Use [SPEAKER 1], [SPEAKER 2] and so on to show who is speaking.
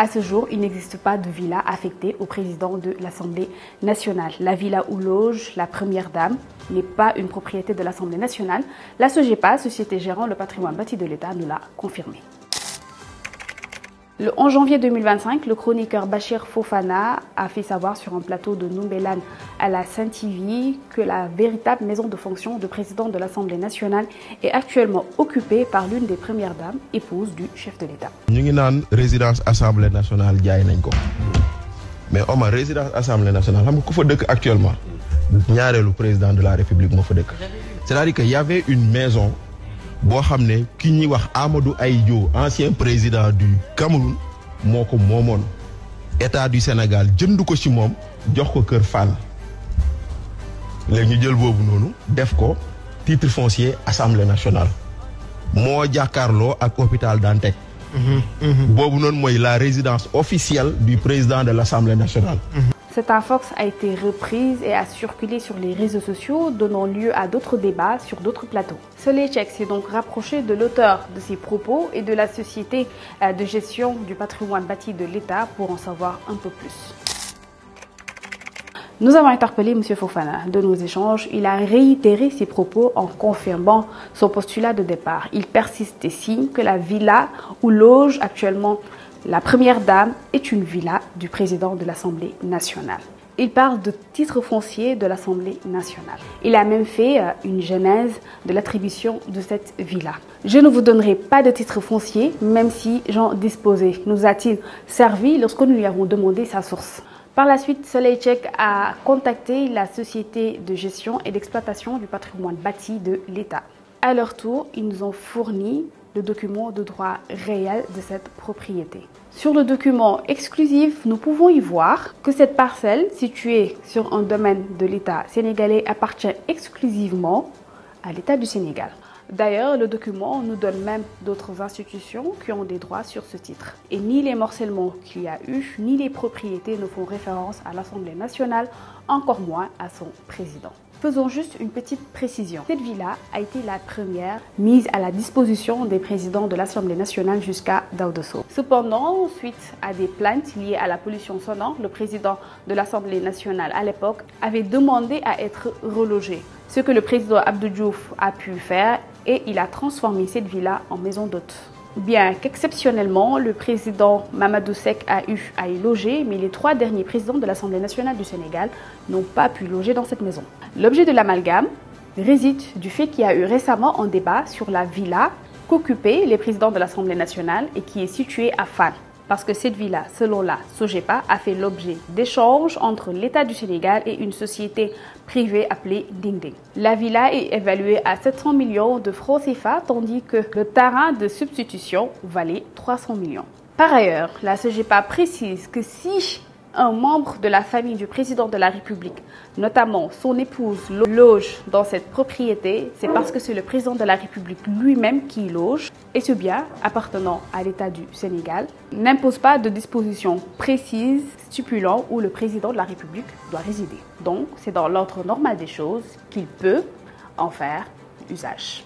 [SPEAKER 1] À ce jour, il n'existe pas de villa affectée au président de l'Assemblée nationale. La villa où loge la première dame n'est pas une propriété de l'Assemblée nationale. La SOGEPA, société gérant le patrimoine bâti de l'État, nous l'a confirmé. Le 11 janvier 2025, le chroniqueur Bachir Fofana a fait savoir sur un plateau de Noumbelane à la Sen-TV que la véritable maison de fonction de président de l'Assemblée nationale est actuellement occupée par l'une des premières dames, épouse du chef de l'État.
[SPEAKER 2] Nous avons une résidence Assemblée nationale. Mais on a une résidence Assemblée nationale. Actuellement, le président de la République. C'est-à-dire qu'il y avait une maison. Boo xam ne ki ñuy wax Amadou Ahidjo ancien président du Cameroun moo ko moomoon état du Sénégal jënd ko ci moom jox ko Kër Fall léegi ñu jël boobu noonu def ko titre foncier Assemblée nationale moo jàkkaarloo ak hôpital Dantec. boobu noonu mooy la résidence officielle du président de l'Assemblée nationale.
[SPEAKER 1] Cette infox a été reprise et a circulé sur les réseaux sociaux, donnant lieu à d'autres débats sur d'autres plateaux. Soleil-Check s'est donc rapproché de l'auteur de ces propos et de la société de gestion du patrimoine bâti de l'État pour en savoir un peu plus. Nous avons interpellé M. Fofana. De nos échanges, il a réitéré ses propos en confirmant son postulat de départ. Il persiste et signe que la villa où loge actuellement la première dame est une villa du président de l'Assemblée nationale. Il parle de titre foncier de l'Assemblée nationale. Il a même fait une genèse de l'attribution de cette villa. Je ne vous donnerai pas de titre foncier, même si j'en disposais, nous a-t-il servi lorsque nous lui avons demandé sa source. Par la suite, Soleil-Check a contacté la société de gestion et d'exploitation du patrimoine bâti de l'État. À leur tour, ils nous ont fourni le document de droit réel de cette propriété. Sur le document exclusif, nous pouvons y voir que cette parcelle, située sur un domaine de l'État sénégalais, appartient exclusivement à l'État du Sénégal. D'ailleurs, le document nous donne même d'autres institutions qui ont des droits sur ce titre. Et ni les morcellements qu'il y a eu, ni les propriétés ne font référence à l'Assemblée nationale, encore moins à son président. Faisons juste une petite précision. Cette villa a été la première mise à la disposition des présidents de l'Assemblée nationale jusqu'à Daouda Sow. Cependant, suite à des plaintes liées à la pollution sonore, le président de l'Assemblée nationale à l'époque avait demandé à être relogé. Ce que le président Abdou Diouf a pu faire et il a transformé cette villa en maison d'hôte. Bien qu'exceptionnellement, le président Mamadou Seck a eu à y loger, mais les 3 derniers présidents de l'Assemblée nationale du Sénégal n'ont pas pu loger dans cette maison. L'objet de l'amalgame réside du fait qu'il y a eu récemment un débat sur la villa qu'occupaient les présidents de l'Assemblée nationale et qui est située à Fann. Parce que cette villa, selon la SOGEPA, a fait l'objet d'échanges entre l'État du Sénégal et une société privée appelée Ding Ding. La villa est évaluée à 700 millions de francs CFA, tandis que le terrain de substitution valait 300 millions. Par ailleurs, la SOGEPA précise que si un membre de la famille du président de la République, notamment son épouse, loge dans cette propriété, c'est parce que c'est le président de la République lui-même qui y loge. Et ce bien, appartenant à l'État du Sénégal, n'impose pas de dispositions précises stipulant où le président de la République doit résider. Donc, c'est dans l'ordre normal des choses qu'il peut en faire usage.